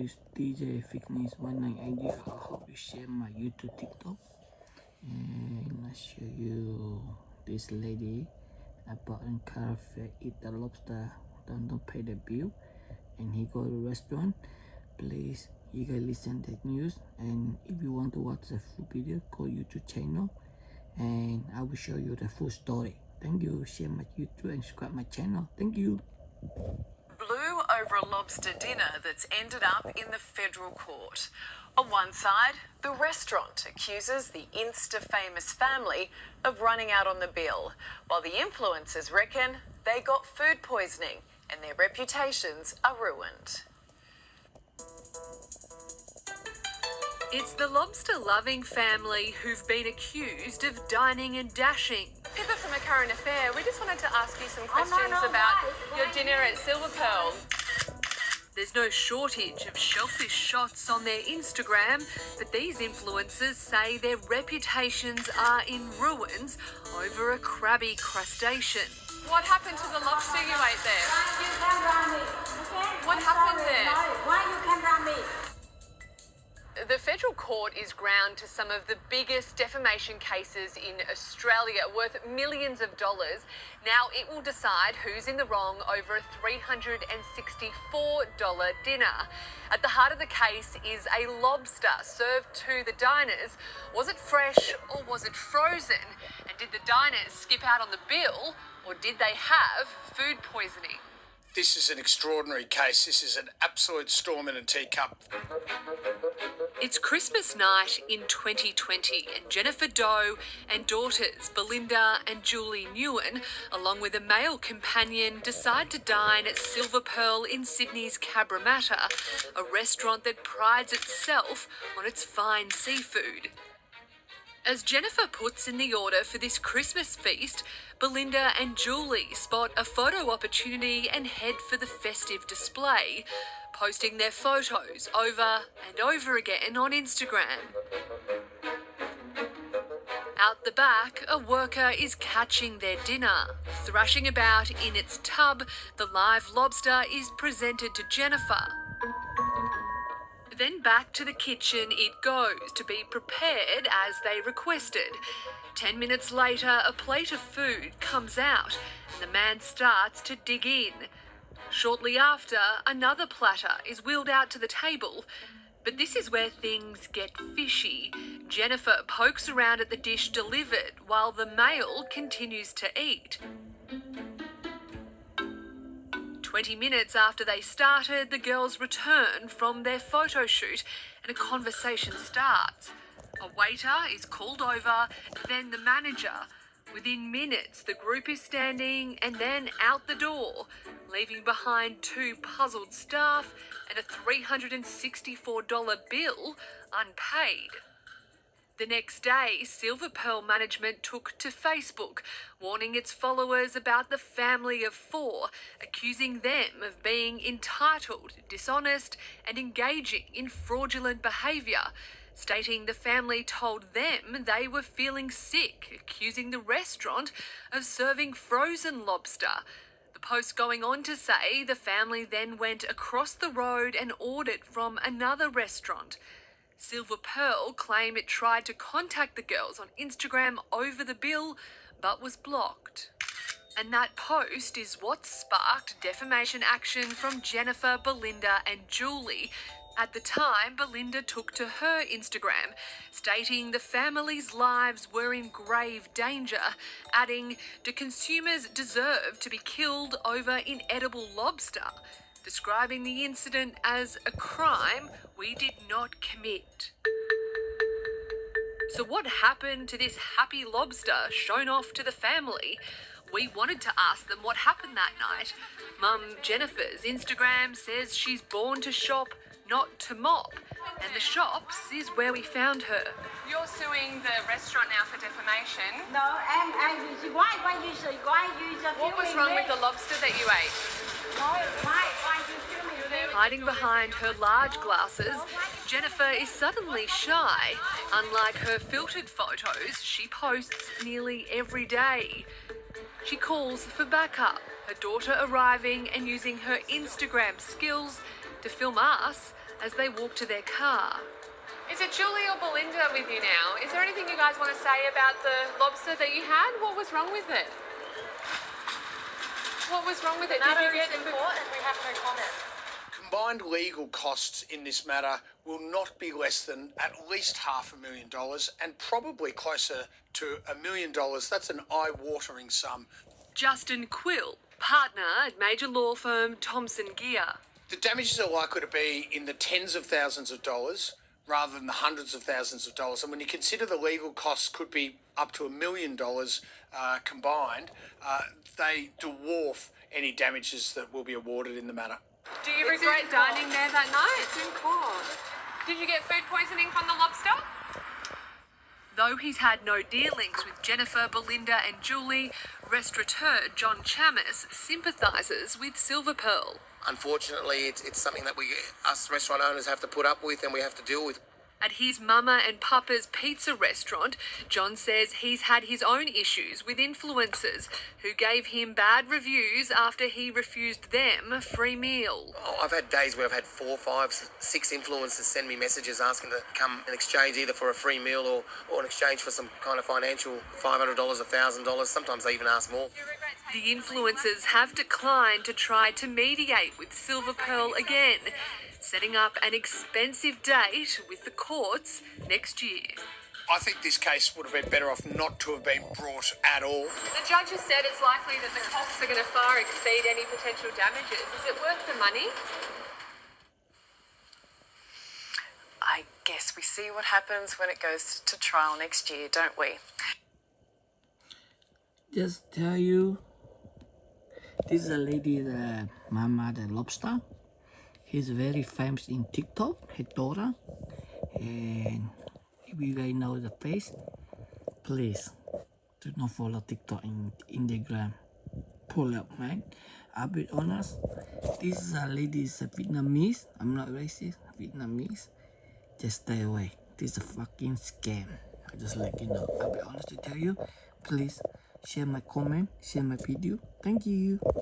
It's DJ Fitness 1980. I hope you share my YouTube TikTok. And I show you this lady about in cafe eat the lobster, don't pay the bill, and he go to the restaurant. Please, you guys listen to the news, and if you want to watch the full video, go YouTube channel, and I will show you the full story. Thank you. Share my YouTube and subscribe my channel. Thank you. Blew over a lobster dinner that's ended up in the federal court. On one side, the restaurant accuses the Insta-famous family of running out on the bill, while the influencers reckon they got food poisoning and their reputations are ruined. It's the lobster-loving family who've been accused of dining and dashing. Pippa from A Current Affair, we just wanted to ask you some questions about your dinner at Silver Pearl. There's no shortage of shellfish shots on their Instagram, but these influencers say their reputations are in ruins over a crabby crustacean. What happened to the lobster you ate there? You can't run me, okay? What happened there? Why you can't run me? The federal court is ground to some of the biggest defamation cases in Australia, worth millions of dollars. Now it will decide who's in the wrong over a $364 dinner. At the heart of the case is a lobster served to the diners. Was it fresh or was it frozen? And did the diners skip out on the bill, or did they have food poisoning? This is an extraordinary case. This is an absolute storm in a teacup. It's Christmas night in 2020, and Jennifer Doe and daughters Belinda and Julie Newen, along with a male companion, decide to dine at Silver Pearl in Sydney's Cabramatta, a restaurant that prides itself on its fine seafood. As Jennifer puts in the order for this Christmas feast, Belinda and Julie spot a photo opportunity and head for the festive display, posting their photos over and over again on Instagram. Out the back, a worker is catching their dinner. Thrashing about in its tub, the live lobster is presented to Jennifer. Then back to the kitchen it goes to be prepared as they requested. 10 minutes later, a plate of food comes out and the man starts to dig in. Shortly after, another platter is wheeled out to the table. But this is where things get fishy. Jennifer pokes around at the dish delivered while the male continues to eat. 20 minutes after they started, the girls return from their photo shoot and a conversation starts. A waiter is called over, then the manager. Within minutes, the group is standing and then out the door, leaving behind two puzzled staff and a $364 bill unpaid. The next day, Silver Pearl management took to Facebook, warning its followers about the family of four, accusing them of being entitled, dishonest, and engaging in fraudulent behaviour, stating the family told them they were feeling sick, accusing the restaurant of serving frozen lobster. The post going on to say the family then went across the road and ordered from another restaurant. Silver Pearl claim it tried to contact the girls on Instagram over the bill, but was blocked. And that post is what sparked defamation action from Jennifer, Belinda and Julie. At the time, Belinda took to her Instagram, stating the family's lives were in grave danger, adding, "Do consumers deserve to be killed over inedible lobster?" describing the incident as a crime we did not commit. So what happened to this happy lobster shown off to the family? We wanted to ask them what happened that night. Mum Jennifer's Instagram says she's born to shop, not to mop, and the shops is where we found her. You're suing the restaurant now for defamation. No, why you What was wrong with the lobster that you ate? Why you filming me? Hiding behind her large glasses, Jennifer is suddenly shy. Unlike her filtered photos, she posts nearly every day. She calls for backup, her daughter arriving and using her Instagram skills to film us as they walk to their car. Is it Julie or Belinda with you now? Is there anything you guys want to say about the lobster that you had? What was wrong with it? What was wrong with it? Did you get in court and we have no comment? Combined legal costs in this matter will not be less than at least $500,000 and probably closer to $1 million. That's an eye-watering sum. Justin Quill, partner at major law firm Thompson Gear. The damages are likely to be in the tens of thousands of dollars rather than the hundreds of thousands of dollars. And when you consider the legal costs could be up to $1 million combined, they dwarf any damages that will be awarded in the matter. Do you regret dining there that night? It's in court. Did you get food poisoning from the lobster? Though he's had no dealings with Jennifer, Belinda and Julie, restaurateur John Chammis sympathises with Silver Pearl. Unfortunately, it's something that us restaurant owners have to put up with and we have to deal with. At his Mama and Papa's pizza restaurant, John says he's had his own issues with influencers who gave him bad reviews after he refused them a free meal. Oh, I've had days where I've had 4, 5, 6 influencers send me messages asking to come in exchange either for a free meal or in exchange for some kind of financial $500, $1,000. Sometimes they even ask more. The influencers have declined to try to mediate with Silver Pearl again, setting up an expensive date with the courts next year. I think this case would have been better off not to have been brought at all. The judge has said it's likely that the costs are going to far exceed any potential damages. Is it worth the money? I guess we see what happens when it goes to trial next year, don't we? Just tell you, this is a lady, the Mama the Lobster. He's very famous in TikTok, her daughter. And if you guys know the face, please do not follow TikTok and Instagram. Pull up, man. I'll be honest, this is a lady, is a Vietnamese. I'm not racist, Vietnamese. Just stay away. This is a fucking scam. I just let you know. I'll be honest to tell you. Please share my comment, share my video. Thank you.